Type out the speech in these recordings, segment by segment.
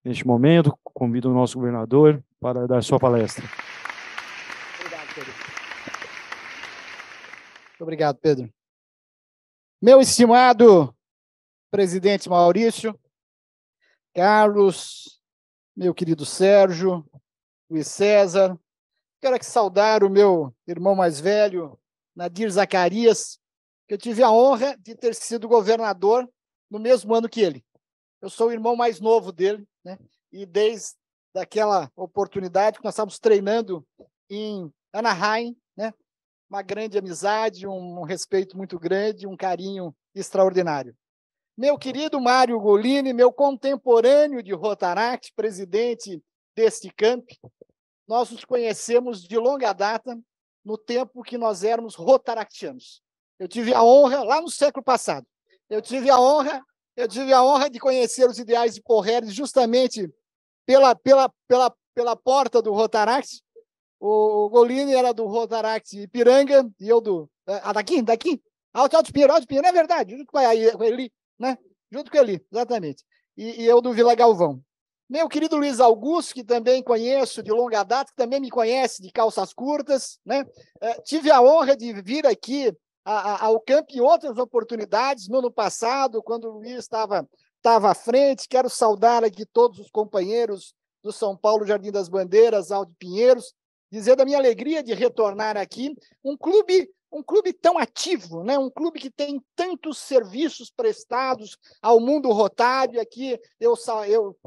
Neste momento, convido o nosso governador para dar sua palestra. Obrigado, Pedro. Obrigado, Pedro. Meu estimado presidente Maurício, Carlos, meu querido Sérgio, Luiz César, quero aqui saudar o meu irmão mais velho, Nadir Zacarias, que eu tive a honra de ter sido governador no mesmo ano que ele. Eu sou o irmão mais novo dele, né? E desde aquela oportunidade que nós estávamos treinando em Anaheim, né? Uma grande amizade, um respeito muito grande, um carinho extraordinário. Meu querido Mário Golini, meu contemporâneo de Rotaract, presidente deste camp, nós nos conhecemos de longa data, no tempo que nós éramos rotaractianos. Eu tive a honra, lá no século passado, eu tive a honra de conhecer os ideais de Porreres justamente pela porta do Rotaract. O Golini era do Rotaract Ipiranga e eu do... daqui? Alto Pinheiro, não é verdade, junto com ele, né? Junto com ele, exatamente. E eu do Vila Galvão. Meu querido Luiz Augusto, que também conheço de longa data, que também me conhece de calças curtas, né? Tive a honra de vir aqui ao campo em outras oportunidades, no ano passado, quando o Luiz estava à frente. Quero saudar aqui todos os companheiros do São Paulo Jardim das Bandeiras, Alto Pinheiros, dizer da minha alegria de retornar aqui, um clube tão ativo, né? Um clube que tem tantos serviços prestados ao mundo rotário. Aqui, eu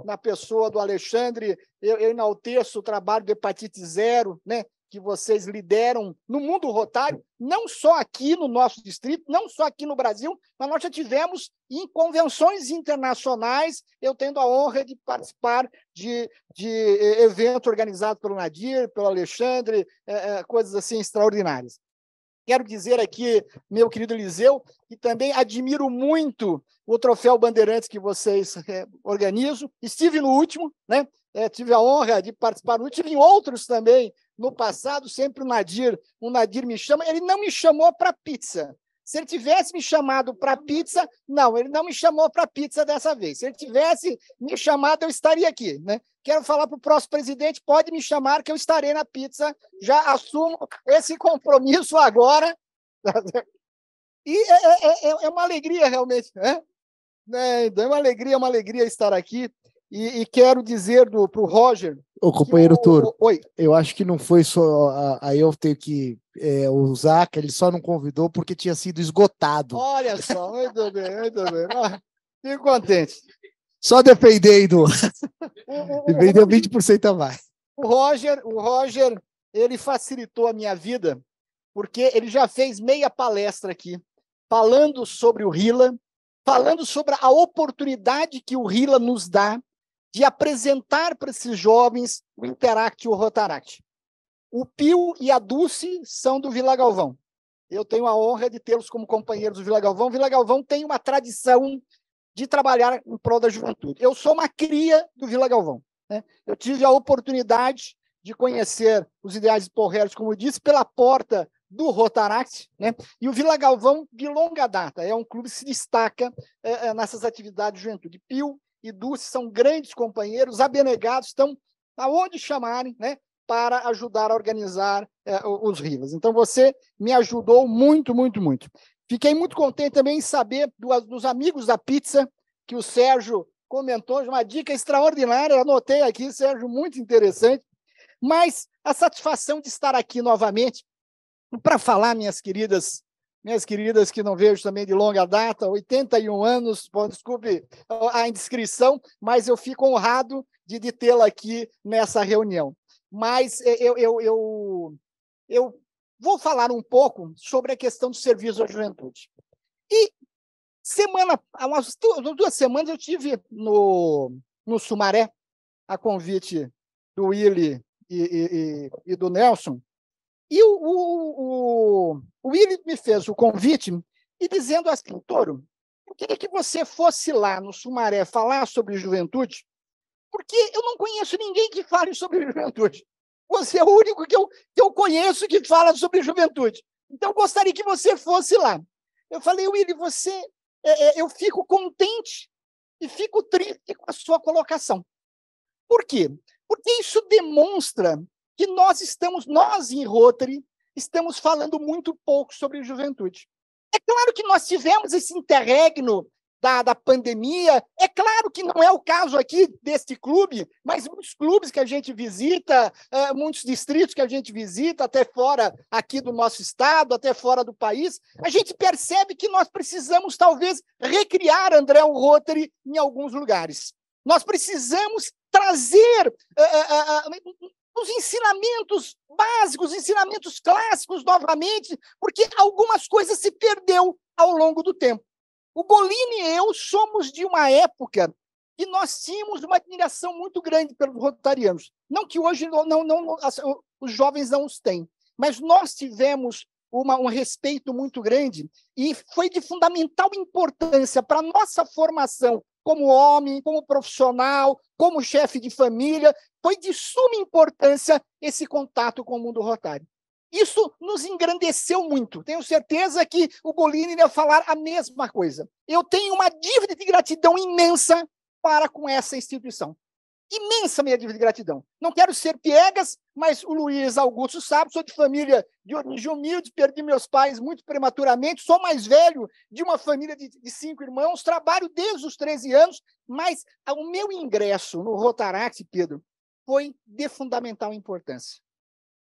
na pessoa do Alexandre, eu enalteço o trabalho de hepatite zero, né? Que vocês lideram no mundo rotário, não só aqui no nosso distrito, não só aqui no Brasil, mas nós já tivemos em convenções internacionais, eu tendo a honra de participar de evento organizado pelo Nadir, pelo Alexandre, coisas assim extraordinárias. Quero dizer aqui, meu querido Eliseu, que também admiro muito o Troféu Bandeirantes que vocês organizam. Estive no último, né? Tive a honra de participar, tive em outros também no passado. Sempre o Nadir me chama. Ele não me chamou para pizza. Se ele tivesse me chamado para pizza, não, ele não me chamou para pizza dessa vez. Se ele tivesse me chamado, eu estaria aqui, né? Quero falar para o próximo presidente, pode me chamar que eu estarei na pizza. Já assumo esse compromisso agora. E é uma alegria, realmente, né? É uma alegria estar aqui. E quero dizer para o Roger... Ô, companheiro Toro, oi. Eu acho que não foi só... Aí eu tenho que usar, que ele só não convidou porque tinha sido esgotado. Olha só, muito bem, muito bem. Fico contente. Só defendendo. E vendeu 20% a mais. O Roger, ele facilitou a minha vida, porque ele já fez meia palestra aqui, falando sobre o RILA, falando sobre a oportunidade que o RILA nos dá de apresentar para esses jovens o Interact e o Rotaract. O Pio e a Dulce são do Vila Galvão. Eu tenho a honra de tê-los como companheiros do Vila Galvão. O Vila Galvão tem uma tradição de trabalhar em prol da juventude. Eu sou uma cria do Vila Galvão, né? Eu tive a oportunidade de conhecer os ideais de Porreres, como eu disse, pela porta do Rotaract, né? E o Vila Galvão, de longa data, é um clube que se destaca nessas atividades de juventude. Pio e Dulce são grandes companheiros, abnegados, estão aonde chamarem, né? Para ajudar a organizar os RILAs. Então, você me ajudou muito, muito, muito. Fiquei muito contente também em saber dos amigos da pizza, que o Sérgio comentou, uma dica extraordinária, eu anotei aqui, Sérgio, muito interessante. Mas a satisfação de estar aqui novamente, para falar, minhas queridas que não vejo também de longa data, 81 anos, desculpe a indiscrição, mas eu fico honrado de tê-la aqui nessa reunião. Mas eu vou falar um pouco sobre a questão do serviço à juventude. E há umas 2 semanas eu estive no Sumaré, a convite do Willy e do Nelson, e o Willy me fez o convite e dizendo assim: Toro, eu queria que você fosse lá no Sumaré falar sobre juventude, porque eu não conheço ninguém que fale sobre juventude. Você é o único que eu conheço que fala sobre juventude. Então, eu gostaria que você fosse lá. Eu falei: Willy, eu fico contente e fico triste com a sua colocação. Por quê? Porque isso demonstra que nós em Rotary, estamos falando muito pouco sobre juventude. É claro que nós tivemos esse interregno da pandemia, é claro que não é o caso aqui deste clube, mas muitos clubes que a gente visita, muitos distritos que a gente visita, até fora aqui do nosso estado, até fora do país, a gente percebe que nós precisamos, talvez, recriar, André, o Rotary em alguns lugares. Nós precisamos trazer os ensinamentos básicos, os ensinamentos clássicos novamente, porque algumas coisas se perdeu ao longo do tempo. O Golini e eu somos de uma época que nós tínhamos uma admiração muito grande pelos rotarianos. Não que hoje os jovens não os têm, mas nós tivemos um respeito muito grande e foi de fundamental importância para a nossa formação como homem, como profissional, como chefe de família, foi de suma importância esse contato com o mundo rotário. Isso nos engrandeceu muito. Tenho certeza que o Golini ia falar a mesma coisa. Eu tenho uma dívida de gratidão imensa para com essa instituição. Imensa minha dívida de gratidão. Não quero ser piegas, mas o Luiz Augusto sabe, sou de família de origem humilde, perdi meus pais muito prematuramente, sou mais velho de uma família de 5 irmãos, trabalho desde os 13 anos, mas o meu ingresso no Rotaract, Pedro, foi de fundamental importância.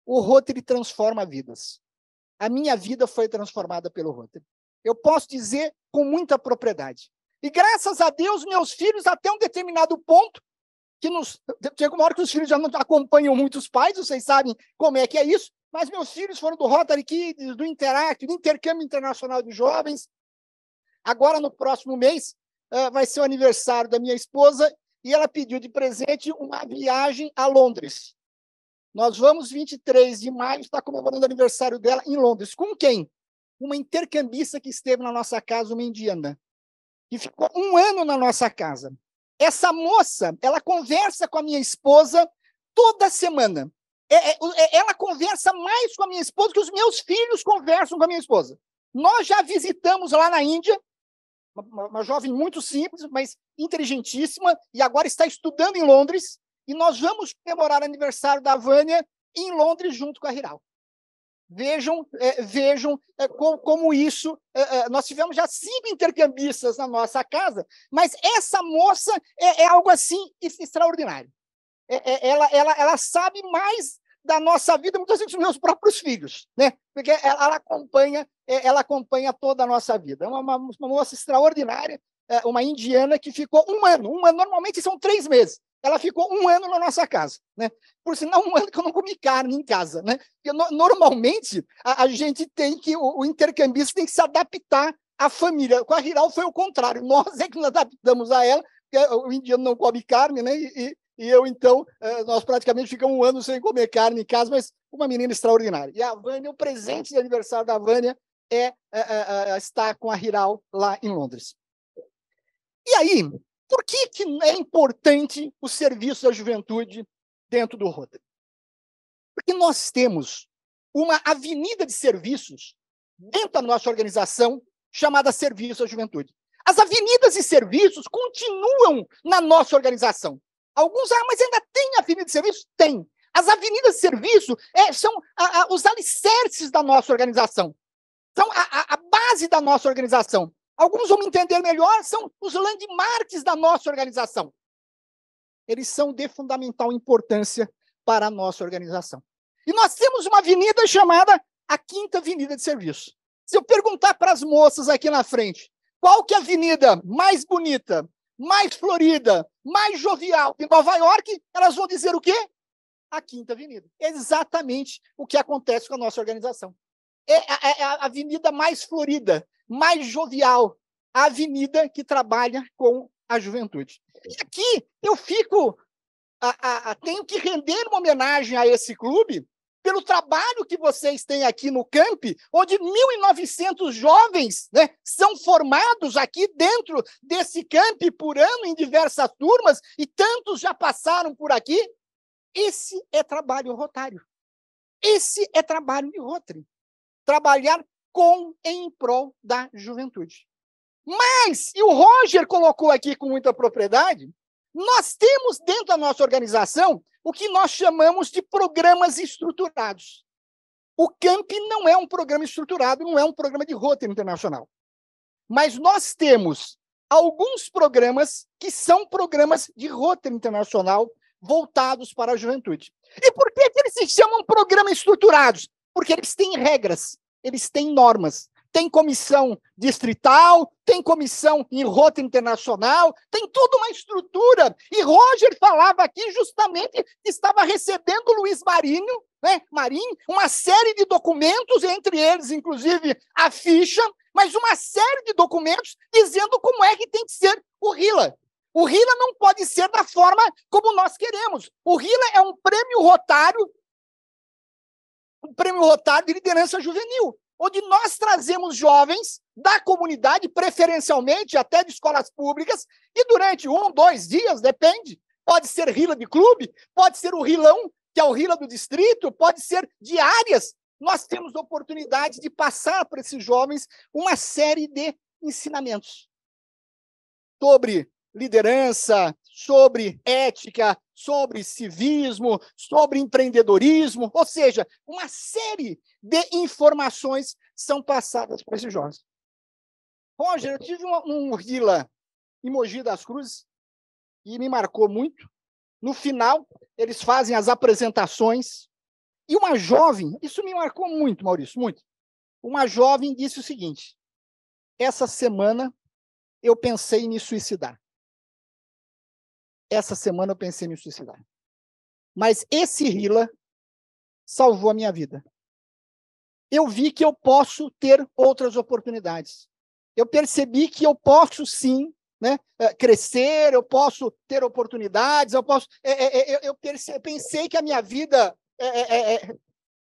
O Rotary transforma vidas. A minha vida foi transformada pelo Rotary. Eu posso dizer com muita propriedade. E graças a Deus, meus filhos, até um determinado ponto, chega uma hora que os filhos já não acompanham muito os pais, vocês sabem como é que é isso, mas meus filhos foram do Rotary Kids, do Interact, do Intercâmbio Internacional de Jovens. Agora, no próximo mês, vai ser o aniversário da minha esposa e ela pediu de presente uma viagem a Londres. Nós vamos, 23 de maio, estar comemorando o aniversário dela em Londres. Com quem? Uma intercambista que esteve na nossa casa, uma indiana, que ficou 1 ano na nossa casa. Essa moça, ela conversa com a minha esposa toda semana. Ela conversa mais com a minha esposa que os meus filhos conversam com a minha esposa. Nós já visitamos lá na Índia, uma jovem muito simples, mas inteligentíssima, e agora está estudando em Londres, e nós vamos comemorar o aniversário da Vânia em Londres, junto com a Hiral. Vejam como isso... nós tivemos já 5 intercambistas na nossa casa, mas essa moça é algo assim extraordinário. Ela sabe mais da nossa vida, muitas vezes, dos meus próprios filhos, né? Porque ela acompanha toda a nossa vida. É uma moça extraordinária, uma indiana que ficou 1 ano. Normalmente são 3 meses. Ela ficou 1 ano na nossa casa, né? Por sinal, 1 ano que eu não comi carne em casa, né? Porque normalmente a gente tem que, o intercambista tem que se adaptar à família. Com a Hiral foi o contrário, nós é que nos adaptamos a ela, porque o indiano não come carne, né? E eu, então, nós praticamente ficamos 1 ano sem comer carne em casa, mas uma menina extraordinária. E a Vânia, o presente de aniversário da Vânia é estar com a Hiral lá em Londres. E aí, por que é importante o serviço da juventude dentro do Rotary? Porque nós temos uma avenida de serviços dentro da nossa organização chamada Serviço à Juventude. As avenidas e serviços continuam na nossa organização. Alguns, mas ainda tem avenida de serviço? Tem. As avenidas de serviço são os alicerces da nossa organização. São a base da nossa organização. Alguns vão me entender melhor, são os landmarks da nossa organização. Eles são de fundamental importância para a nossa organização. E nós temos uma avenida chamada a 5ª Avenida de Serviço. Se eu perguntar para as moças aqui na frente, qual que é a avenida mais bonita, mais florida, mais jovial de Nova York, elas vão dizer o quê? A 5ª Avenida. É exatamente o que acontece com a nossa organização. É a avenida mais florida, mais jovial, a avenida que trabalha com a juventude. E aqui eu tenho que render uma homenagem a esse clube pelo trabalho que vocês têm aqui no camp, onde 1.900 jovens, né, são formados aqui dentro desse camp por ano, em diversas turmas, e tantos já passaram por aqui. Esse é trabalho rotário. Esse é trabalho de Rotary. Trabalhar em prol da juventude. Mas, e o Roger colocou aqui com muita propriedade, Nós temos dentro da nossa organização o que nós chamamos de programas estruturados. O CAMP não é um programa estruturado, não é um programa de Rotary Internacional. Mas nós temos alguns programas que são programas de Rotary Internacional voltados para a juventude. E por que eles se chamam programas estruturados? Porque eles têm regras, eles têm normas. Tem comissão distrital, tem comissão em Rotary Internacional, tem toda uma estrutura. E Roger falava aqui justamente que estava recebendo Luiz Marinho, né, Marinho, uma série de documentos, entre eles, inclusive, a ficha, mas uma série de documentos dizendo como é que tem que ser o RILA. O RILA não pode ser da forma como nós queremos. O RILA é um prêmio rotário de liderança juvenil, onde nós trazemos jovens da comunidade, preferencialmente até de escolas públicas, e durante 1, 2 dias, depende, pode ser RILA de clube, pode ser o RILão, que é o RILA do distrito, pode ser diárias. Nós temos oportunidade de passar para esses jovens uma série de ensinamentos sobre liderança, sobre ética, sobre civismo, sobre empreendedorismo, ou seja, uma série de informações são passadas para esses jovens. Roger, eu tive um RILA em Mogi das Cruzes e me marcou muito. No final, eles fazem as apresentações e uma jovem, isso me marcou muito, Maurício, muito. Uma jovem disse o seguinte: essa semana eu pensei em me suicidar. Essa semana eu pensei em me suicidar. Mas esse RILA salvou a minha vida. Eu vi que eu posso ter outras oportunidades. Eu percebi que eu posso, sim, né, crescer, eu posso ter oportunidades, eu posso... Eu pensei que a minha vida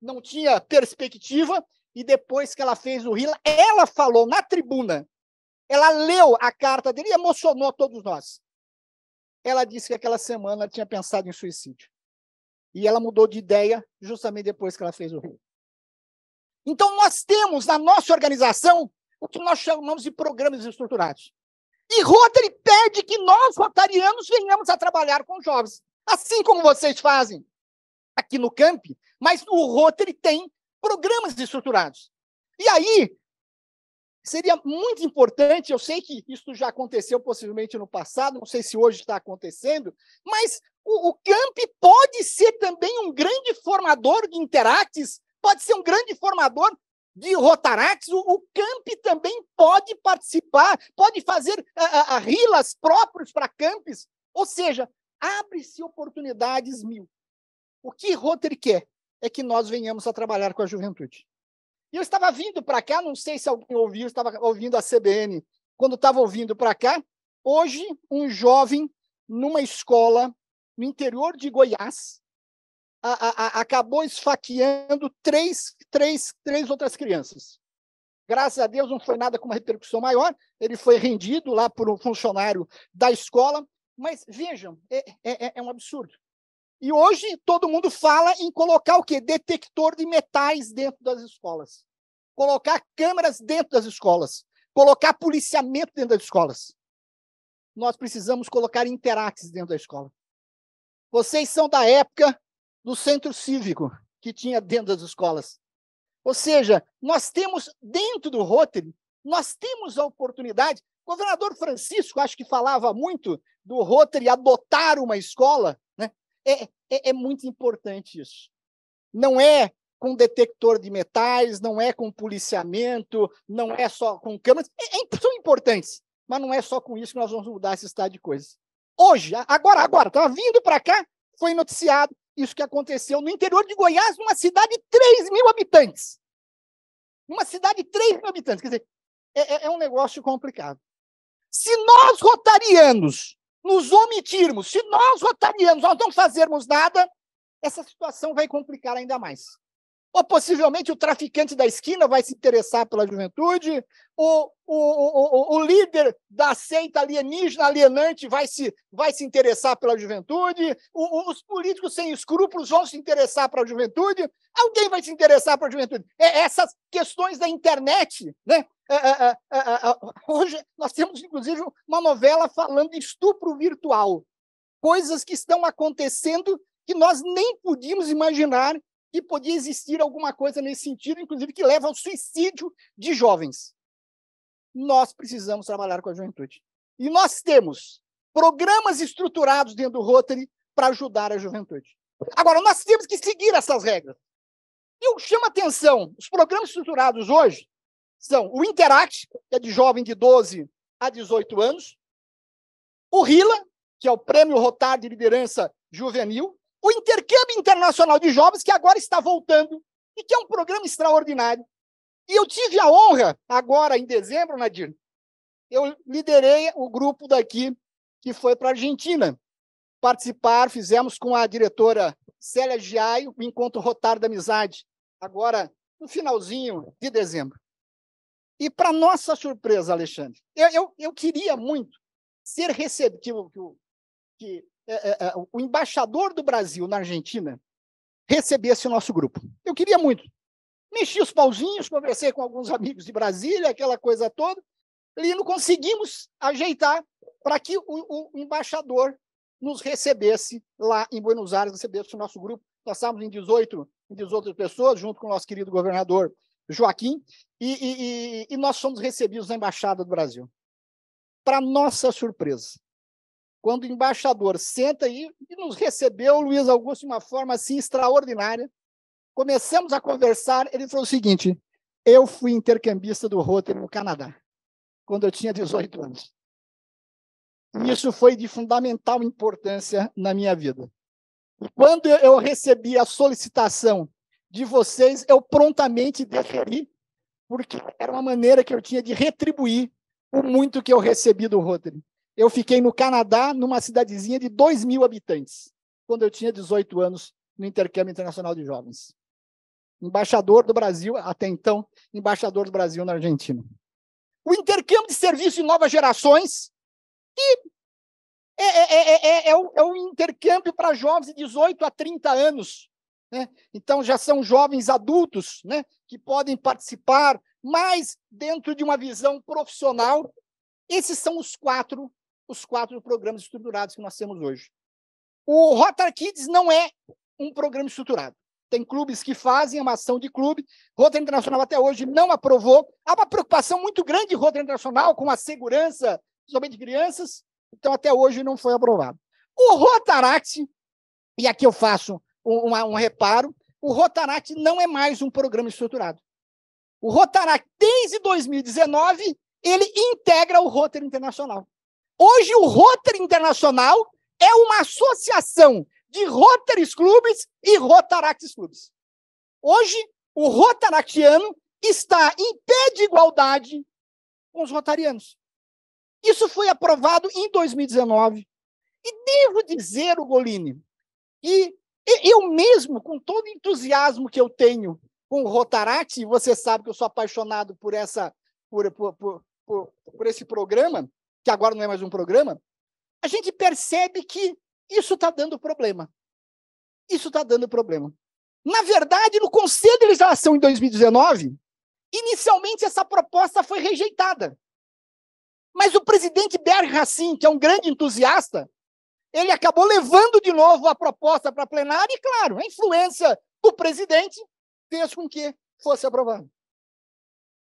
não tinha perspectiva, e depois que ela fez o RILA, ela falou na tribuna, ela leu a carta dele e emocionou todos nós. Ela disse que aquela semana ela tinha pensado em suicídio. E ela mudou de ideia justamente depois que ela fez o RILA. Então, nós temos na nossa organização o que nós chamamos de programas estruturados. E Rotary pede que nós, rotarianos, venhamos a trabalhar com jovens. Assim como vocês fazem aqui no CAMP, mas o Rotary tem programas estruturados. E aí, seria muito importante, eu sei que isso já aconteceu possivelmente no passado, não sei se hoje está acontecendo, mas o CAMP pode ser também um grande formador de Interacts, pode ser um grande formador de Rotaracts, o CAMP também pode participar, pode fazer RILAs próprios para CAMPs, ou seja, abre-se oportunidades mil. O que Rotary quer é que nós venhamos a trabalhar com a juventude. E eu estava vindo para cá, não sei se alguém ouviu, estava ouvindo a CBN, quando estava ouvindo para cá, hoje um jovem numa escola no interior de Goiás acabou esfaqueando três outras crianças. Graças a Deus não foi nada com uma repercussão maior, ele foi rendido lá por um funcionário da escola, mas vejam, é um absurdo. E hoje todo mundo fala em colocar o quê? Detector de metais dentro das escolas. Colocar câmeras dentro das escolas. Colocar policiamento dentro das escolas. Nós precisamos colocar Interacts dentro da escola. Vocês são da época do centro cívico que tinha dentro das escolas. Ou seja, nós temos dentro do Rotary, nós temos a oportunidade. O governador Francisco, acho que falava muito do Rotary adotar uma escola, né? É muito importante isso. Não é com detector de metais, não é com policiamento, não é só com câmeras. São importantes, mas não é só com isso que nós vamos mudar esse estado de coisas. Hoje, agora, estava vindo para cá, foi noticiado isso que aconteceu no interior de Goiás, numa cidade de 3.000 habitantes. Numa cidade de 3.000 habitantes. Quer dizer, é um negócio complicado. Se nós, rotarianos, nos omitirmos, se nós, rotarianos, nós não fazermos nada, essa situação vai complicar ainda mais. Ou possivelmente o traficante da esquina vai se interessar pela juventude, o líder da seita alienígena, alienante, vai se interessar pela juventude, os políticos sem escrúpulos vão se interessar pela juventude, alguém vai se interessar pela juventude. Essas questões da internet, né? Hoje nós temos, inclusive, uma novela falando de estupro virtual. coisas que estão acontecendo que nós nem podíamos imaginar que podia existir alguma coisa nesse sentido, inclusive que leva ao suicídio de jovens. Nós precisamos trabalhar com a juventude. E nós temos programas estruturados dentro do Rotary para ajudar a juventude. Agora, nós temos que seguir essas regras. Eu chamo a atenção, os programas estruturados hoje são o Interact, que é de jovem de 12 a 18 anos, o RILA, que é o Prêmio Rotary de Liderança Juvenil, o Intercâmbio Internacional de Jovens, que agora está voltando, e que é um programa extraordinário. E eu tive a honra, agora em dezembro, Nadir, eu liderei o grupo daqui que foi para a Argentina participar, fizemos com a diretora Célia Giai, o Encontro Rotary da Amizade, agora no finalzinho de dezembro. E, para nossa surpresa, Alexandre, eu queria muito ser recebido, o embaixador do Brasil na Argentina recebesse o nosso grupo. Eu queria muito. Mexi os pauzinhos, conversei com alguns amigos de Brasília, aquela coisa toda, e não conseguimos ajeitar para que o embaixador nos recebesse lá em Buenos Aires, recebesse o nosso grupo. Nós estávamos em 18 pessoas, junto com o nosso querido governador Joaquim, e nós fomos recebidos na Embaixada do Brasil. Para nossa surpresa, quando o embaixador senta aí e nos recebeu, Luiz Augusto, de uma forma assim extraordinária, começamos a conversar, ele falou o seguinte: eu fui intercambista do Rotary no Canadá, quando eu tinha 18 anos. Isso foi de fundamental importância na minha vida. E quando eu recebi a solicitação de vocês, eu prontamente deferi, porque era uma maneira que eu tinha de retribuir o muito que eu recebi do Rotary. Eu fiquei no Canadá, numa cidadezinha de 2.000 habitantes, quando eu tinha 18 anos, no Intercâmbio Internacional de Jovens. Embaixador do Brasil, até então, embaixador do Brasil na Argentina. O intercâmbio de serviço de novas gerações, que é um intercâmbio para jovens de 18 a 30 anos. Né? Então, já são jovens adultos, né, que podem participar, mas dentro de uma visão profissional. Esses são os quatro programas estruturados que nós temos hoje. O Rotary Kids não é um programa estruturado. Tem clubes que fazem, é uma ação de clube. Rotary Internacional até hoje não aprovou. Há uma preocupação muito grande de Rotary Internacional com a segurança, principalmente de crianças, então até hoje não foi aprovado. O Rotaract, e aqui eu faço um reparo, o Rotaract não é mais um programa estruturado. O Rotaract, desde 2019, ele integra o Rotary Internacional. Hoje, o Rotary Internacional é uma associação de Rotarys Clubes e Rotaracts Clubes. Hoje, o Rotaractiano está em pé de igualdade com os rotarianos. Isso foi aprovado em 2019. E devo dizer, Ugolini, que eu mesmo, com todo o entusiasmo que eu tenho com o Rotaract, e você sabe que eu sou apaixonado por esse programa, que agora não é mais um programa, a gente percebe que isso está dando problema. Isso está dando problema. Na verdade, no Conselho de Legislação em 2019, inicialmente essa proposta foi rejeitada. Mas o presidente Berg Racine, que é um grande entusiasta, ele acabou levando de novo a proposta para a plenária e, claro, a influência do presidente fez com que fosse aprovado.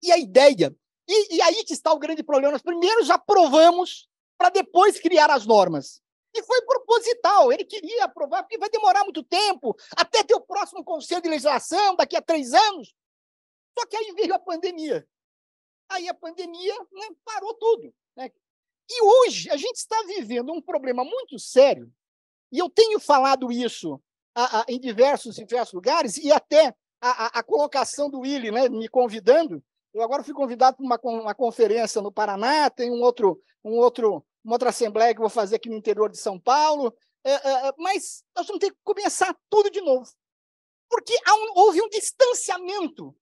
E a ideia, e aí que está o grande problema, nós primeiro já aprovamos para depois criar as normas. E foi proposital, ele queria aprovar, porque vai demorar muito tempo, até ter o próximo Conselho de Legislação, daqui a 3 anos. Só que aí veio a pandemia. Aí a pandemia, né, parou tudo. Né? E hoje a gente está vivendo um problema muito sério, e eu tenho falado isso em diversos lugares, e até a colocação do Willy, né, me convidando. Eu agora fui convidado para uma conferência no Paraná, tem uma outra assembleia que eu vou fazer aqui no interior de São Paulo, mas nós vamos ter que começar tudo de novo. Porque houve um distanciamento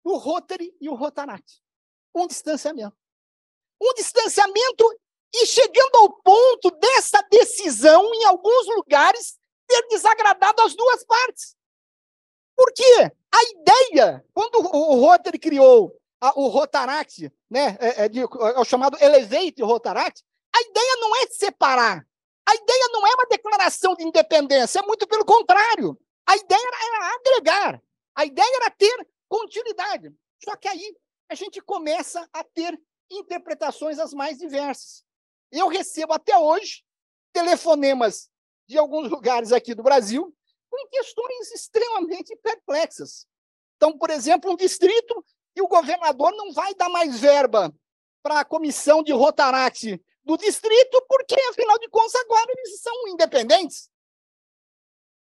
do Rotary e o Rotaract. Um distanciamento. E chegando ao ponto dessa decisão, em alguns lugares, ter desagradado as duas partes. Por quê? A ideia, quando o Rotary criou o Rotaract, né, é o chamado Elevate Rotaract, a ideia não é separar A ideia não é uma declaração de independência, é muito pelo contrário. A ideia era agregar, a ideia era ter continuidade. Só que aí a gente começa a ter interpretações as mais diversas. Eu recebo até hoje telefonemas de alguns lugares aqui do Brasil com questões extremamente perplexas. Então, por exemplo, um distrito e o governador não vai dar mais verba para a comissão de Rotaract do distrito, porque, afinal de contas, agora eles são independentes.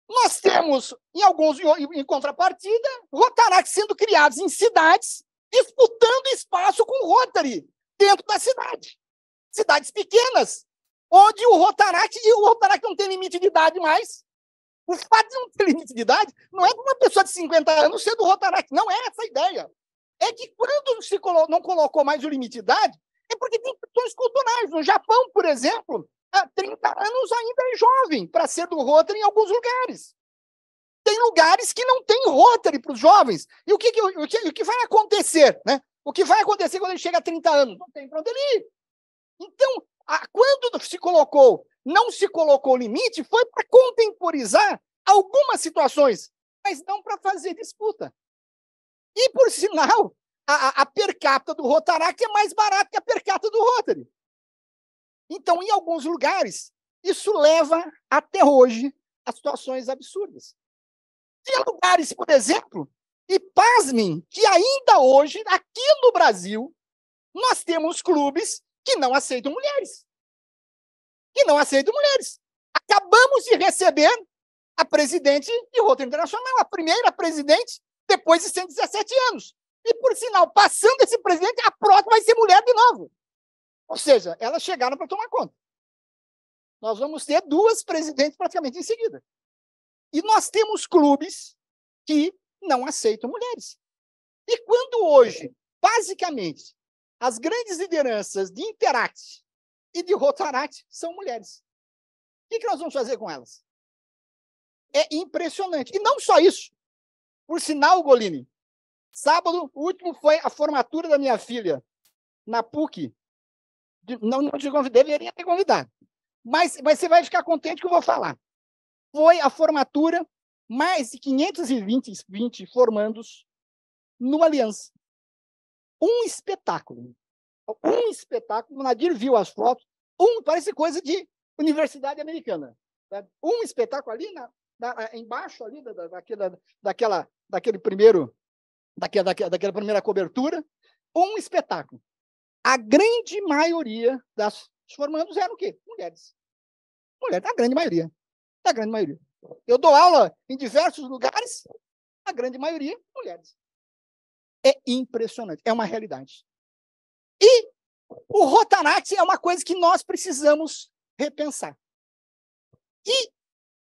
Nós temos, em contrapartida, Rotaract sendo criados em cidades, disputando espaço com o Rotary dentro da cidade. Cidades pequenas, onde o Rotaract não tem limite de idade mais. O fato de não ter limite de idade não é para uma pessoa de 50 anos ser do Rotaract, não é essa a ideia. É que quando não colocou mais o limite de idade, é porque tem questões culturais. No Japão, por exemplo, há 30 anos ainda é jovem para ser do Rotary em alguns lugares. Tem lugares que não tem Rotary para os jovens. E o que vai acontecer? Né? O que vai acontecer quando ele chega a 30 anos? Não tem para onde ele ir. Então, quando não se colocou limite, foi para contemporizar algumas situações, mas não para fazer disputa. E, por sinal, a per capita do Rotaract é mais barata que a per capita do Rotary. Então, em alguns lugares, isso leva, até hoje, a situações absurdas. Tem lugares, por exemplo, e pasmem, que ainda hoje, aqui no Brasil, nós temos clubes que não aceitam mulheres. Acabamos de receber a presidente de Rotary Internacional, a primeira presidente depois de 117 anos. E, por sinal, passando esse presidente, a próxima vai ser mulher de novo. Ou seja, elas chegaram para tomar conta. Nós vamos ter 2 presidentes praticamente em seguida. E nós temos clubes que não aceitam mulheres. E quando hoje, basicamente, as grandes lideranças de Interact e de Rotaract são mulheres, o que nós vamos fazer com elas? É impressionante. E não só isso. Por sinal, Golini, sábado, o último foi a formatura da minha filha na PUC. Não te convidei, deveria ter convidado. Mas você vai ficar contente que eu vou falar. Foi a formatura, mais de 520 formandos no Aliança. Um espetáculo. O Nadir viu as fotos. Parece coisa de universidade americana. Sabe? Um espetáculo ali, embaixo ali daquela primeira cobertura. Um espetáculo. A grande maioria das formandos eram o quê? Mulheres. Mulheres, a grande maioria. A grande maioria. Eu dou aula em diversos lugares, a grande maioria, mulheres. É impressionante, é uma realidade. E o Rotaract é uma coisa que nós precisamos repensar. E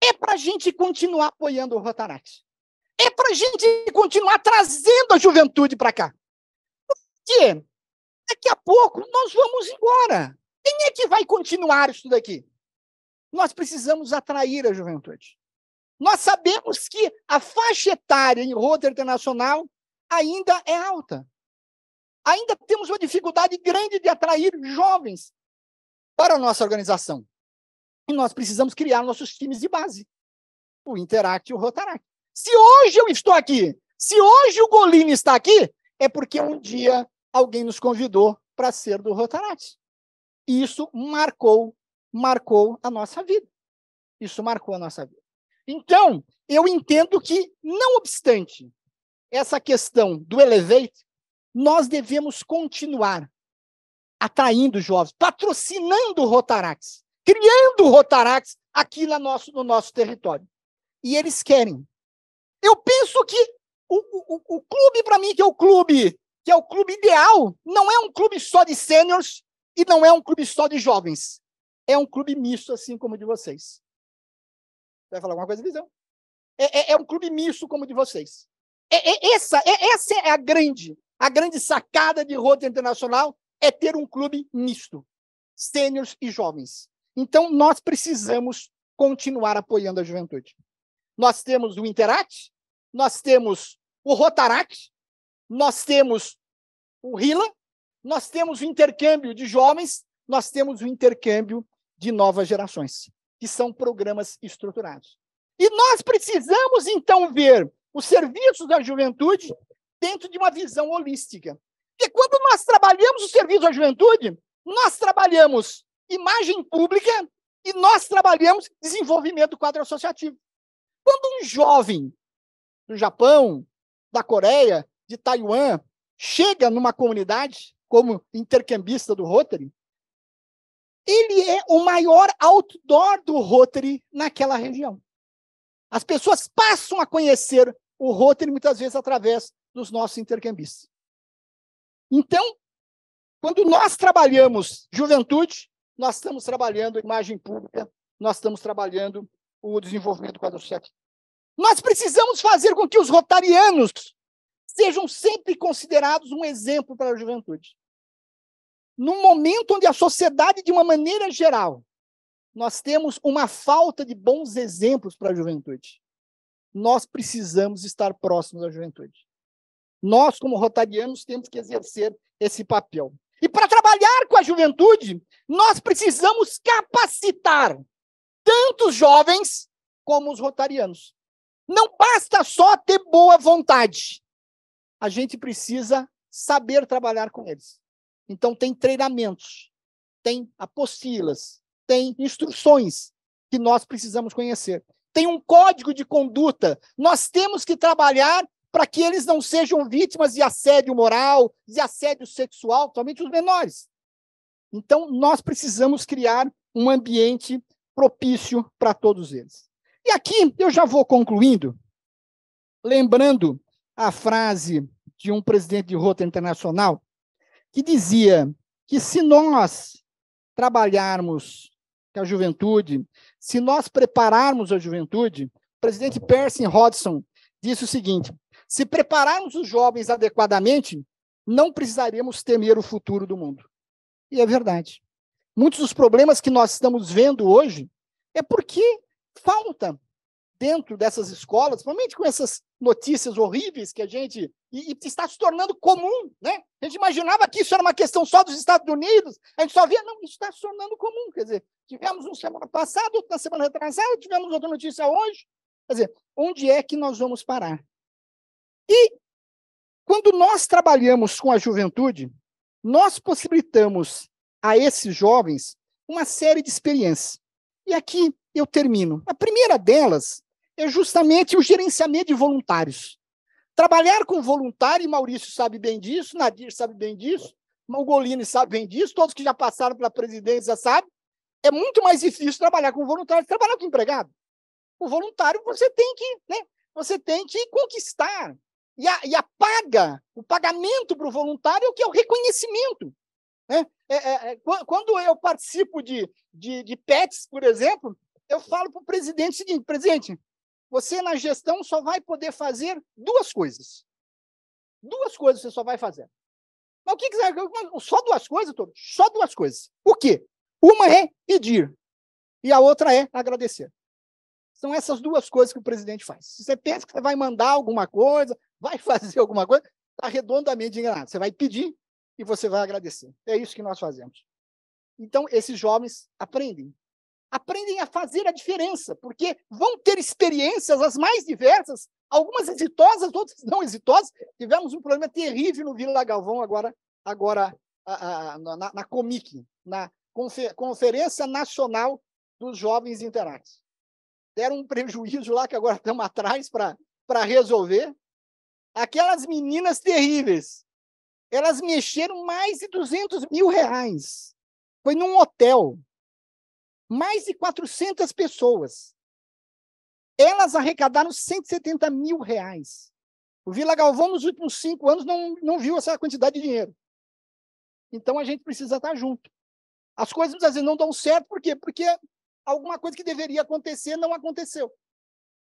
é para a gente continuar apoiando o Rotaract. É para a gente continuar trazendo a juventude para cá. Porque daqui a pouco nós vamos embora. Quem é que vai continuar isso daqui? Nós precisamos atrair a juventude. Nós sabemos que a faixa etária em Rotary Internacional ainda é alta. Ainda temos uma dificuldade grande de atrair jovens para a nossa organização. E nós precisamos criar nossos times de base. O Interact e o Rotaract. Se hoje eu estou aqui, se hoje o Golini está aqui, é porque um dia alguém nos convidou para ser do Rotaract. E isso marcou a nossa vida. Isso marcou a nossa vida. Então, eu entendo que, não obstante essa questão do Elevate, nós devemos continuar atraindo jovens, patrocinando Rotaracts, criando Rotaracts aqui no nosso território. E eles querem. Eu penso que o clube, para mim, que é o clube ideal, não é um clube só de sêniors e não é um clube só de jovens. É um clube misto, assim como o de vocês. Vai falar alguma coisa, Visão? É um clube misto como o de vocês. Essa é a grande sacada de Rotary Internacional, é ter um clube misto, sêniors e jovens. Então, nós precisamos continuar apoiando a juventude. Nós temos o Interact, nós temos o Rotaract, nós temos o RILA, nós temos o intercâmbio de jovens, nós temos o intercâmbio de novas gerações, que são programas estruturados. E nós precisamos, então, ver os serviços da juventude dentro de uma visão holística. Porque quando nós trabalhamos o serviço da juventude, nós trabalhamos imagem pública e nós trabalhamos desenvolvimento do quadro associativo. Quando um jovem do Japão, da Coreia, de Taiwan, chega numa comunidade como intercambista do Rotary, ele é o maior outdoor do Rotary naquela região. As pessoas passam a conhecer o Rotary muitas vezes através dos nossos intercambistas. Então, quando nós trabalhamos juventude, nós estamos trabalhando imagem pública, nós estamos trabalhando o desenvolvimento do quadro associativo. Nós precisamos fazer com que os rotarianos sejam sempre considerados um exemplo para a juventude. Num momento onde a sociedade, de uma maneira geral, nós temos uma falta de bons exemplos para a juventude, nós precisamos estar próximos da juventude. Nós, como rotarianos, temos que exercer esse papel. E para trabalhar com a juventude, nós precisamos capacitar tanto os jovens como os rotarianos. Não basta só ter boa vontade. A gente precisa saber trabalhar com eles. Então, tem treinamentos, tem apostilas, tem instruções que nós precisamos conhecer. Tem um código de conduta. Nós temos que trabalhar para que eles não sejam vítimas de assédio moral, de assédio sexual, somente os menores. Então, nós precisamos criar um ambiente propício para todos eles. E aqui eu já vou concluindo, lembrando a frase de um presidente de Rotary Internacional, que dizia que se nós trabalharmos com a juventude, se nós prepararmos a juventude, o presidente Percy Hodgson disse o seguinte: se prepararmos os jovens adequadamente, não precisaremos temer o futuro do mundo. E é verdade. Muitos dos problemas que nós estamos vendo hoje é porque falta dentro dessas escolas, principalmente com essas notícias horríveis que a gente... E está se tornando comum, né? A gente imaginava que isso era uma questão só dos Estados Unidos, a gente só via... Não, isso está se tornando comum. Quer dizer, tivemos uma semana passada, outra semana retrasada, tivemos outra notícia hoje. Quer dizer, onde é que nós vamos parar? E, quando nós trabalhamos com a juventude, nós possibilitamos a esses jovens uma série de experiências. E aqui eu termino. A primeira delas é justamente o gerenciamento de voluntários. Trabalhar com voluntário, e Maurício sabe bem disso, Nadir sabe bem disso, o Golini sabe bem disso, todos que já passaram pela presidência sabem, é muito mais difícil trabalhar com voluntário que trabalhar com empregado. O voluntário você tem que, né, você tem que conquistar. E o pagamento para o voluntário é o que é o reconhecimento. Né? Quando eu participo de PETs, por exemplo, eu falo para o presidente o seguinte: presidente, você na gestão só vai poder fazer duas coisas. Duas coisas você só vai fazer. Mas o que quiser? Só duas coisas, Tobias? Só duas coisas. O quê? Uma é pedir e a outra é agradecer. São essas duas coisas que o presidente faz. Se você pensa que você vai mandar alguma coisa, vai fazer alguma coisa, está redondamente enganado. Você vai pedir e você vai agradecer. É isso que nós fazemos. Então, esses jovens aprendem a fazer a diferença, porque vão ter experiências as mais diversas, algumas exitosas, outras não exitosas. Tivemos um problema terrível no Vila Galvão agora na Comic, na Conferência Nacional dos Jovens Interact. Deram um prejuízo lá que agora estamos atrás para resolver. Aquelas meninas terríveis, elas mexeram mais de R$200 mil. Foi num hotel. Mais de 400 pessoas. Elas arrecadaram R$170 mil. O Vila Galvão, nos últimos 5 anos, não viu essa quantidade de dinheiro. Então, a gente precisa estar junto. As coisas, às vezes, não dão certo. Por quê? Porque alguma coisa que deveria acontecer não aconteceu.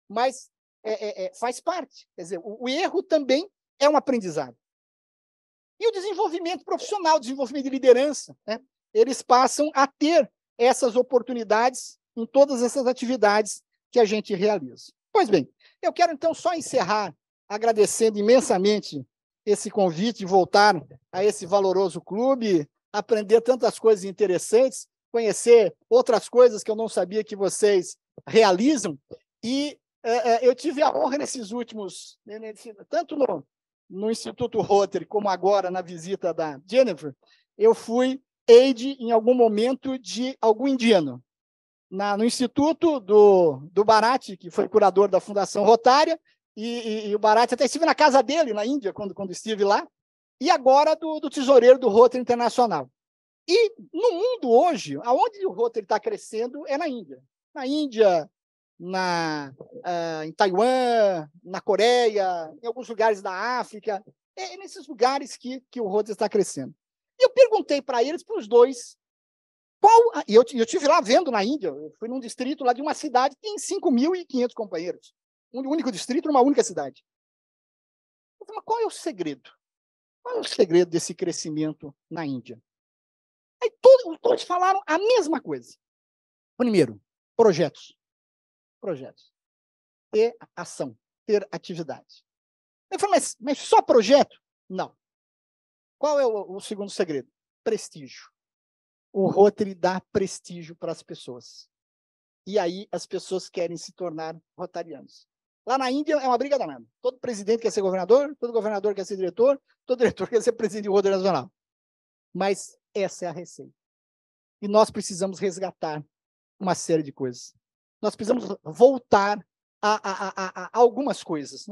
Mas faz parte. Quer dizer, o erro também é um aprendizado. E o desenvolvimento profissional, o desenvolvimento de liderança, né? Eles passam a ter essas oportunidades em todas essas atividades que a gente realiza. Pois bem, eu quero então só encerrar agradecendo imensamente esse convite de voltar a esse valoroso clube, aprender tantas coisas interessantes, conhecer outras coisas que eu não sabia que vocês realizam. E eu tive a honra nesses últimos, tanto no Instituto Rotary, como agora na visita da Jennifer, eu fui aide em algum momento de algum indiano. No Instituto do Bharat, que foi curador da Fundação Rotária, e o Bharat até estive na casa dele, na Índia, quando estive lá, e agora do tesoureiro do Rotary Internacional. E no mundo hoje, aonde o Rotary está crescendo é na Índia. Na Índia, em Taiwan, na Coreia, em alguns lugares da África, é nesses lugares que o Rotary está crescendo. E eu perguntei para eles, para os dois, e eu estive lá vendo na Índia, eu fui num distrito lá de uma cidade que tem 5.500 companheiros, um único distrito numa única cidade. Eu falei, mas qual é o segredo? Qual é o segredo desse crescimento na Índia? Aí todos falaram a mesma coisa. Primeiro, projetos. Ter ação, ter atividade. Eu falei, mas só projeto? Não. Qual é o segundo segredo? Prestígio. O Rotary dá prestígio para as pessoas. E aí as pessoas querem se tornar rotarianos. Lá na Índia é uma briga danada. Todo presidente quer ser governador, todo governador quer ser diretor, todo diretor quer ser presidente do Rotary Nacional. Mas essa é a receita. E nós precisamos resgatar uma série de coisas. Nós precisamos voltar a algumas coisas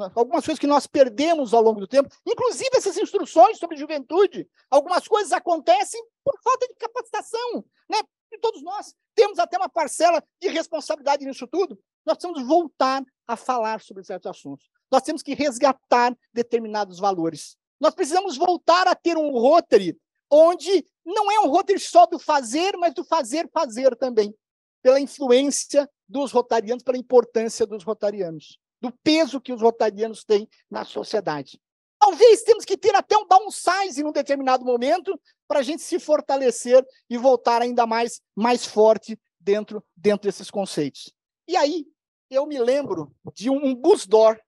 que nós perdemos ao longo do tempo, inclusive essas instruções sobre juventude. Algumas coisas acontecem por falta de capacitação, né? E todos nós temos até uma parcela de responsabilidade nisso tudo. Nós precisamos voltar a falar sobre certos assuntos. Nós temos que resgatar determinados valores. Nós precisamos voltar a ter um Rotary onde não é um Rotary só do fazer, mas do fazer também. Pela influência dos rotarianos, pela importância dos rotarianos, do peso que os rotarianos têm na sociedade. Talvez temos que ter até um downsize em um determinado momento para a gente se fortalecer e voltar ainda mais forte dentro desses conceitos. E aí, eu me lembro de um bus door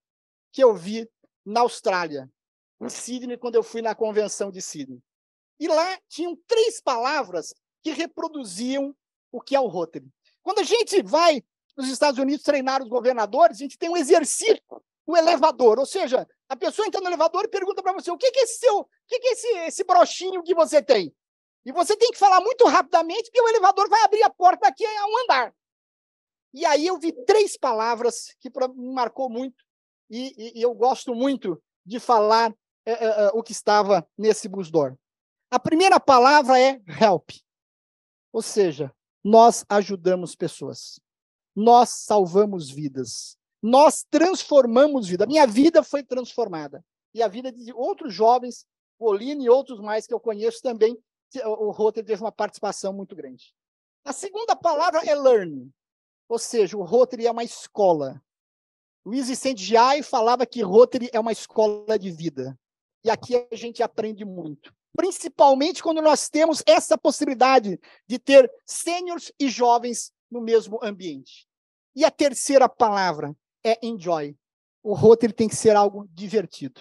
que eu vi na Austrália, em Sydney, quando eu fui na convenção de Sydney. E lá tinham 3 palavras que reproduziam o que é o Rotary. Quando a gente vai nos Estados Unidos treinar os governadores, a gente tem um exercício no elevador, ou seja, a pessoa entra no elevador e pergunta para você, o que é esse brochinho que você tem? E você tem que falar muito rapidamente, porque o elevador vai abrir a porta daqui a um andar. E aí eu vi 3 palavras que me marcou muito, e eu gosto muito de falar o que estava nesse bus door. A primeira palavra é help, ou seja, nós ajudamos pessoas, nós salvamos vidas, nós transformamos vida. Minha vida foi transformada. E a vida de outros jovens, Pauline e outros mais que eu conheço também, o Rotary teve uma participação muito grande. A segunda palavra é learn, ou seja, o Rotary é uma escola. Luiz Vicente Giai falava que Rotary é uma escola de vida. E aqui a gente aprende muito. Principalmente quando nós temos essa possibilidade de ter sêniores e jovens no mesmo ambiente. E a terceira palavra é enjoy. O Rotary tem que ser algo divertido.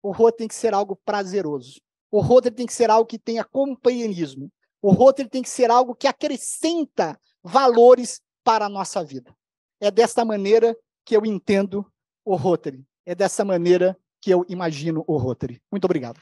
O Rotary tem que ser algo prazeroso. O Rotary tem que ser algo que tenha companheirismo. O Rotary tem que ser algo que acrescenta valores para a nossa vida. É desta maneira que eu entendo o Rotary. É dessa maneira que eu imagino o Rotary. Muito obrigado.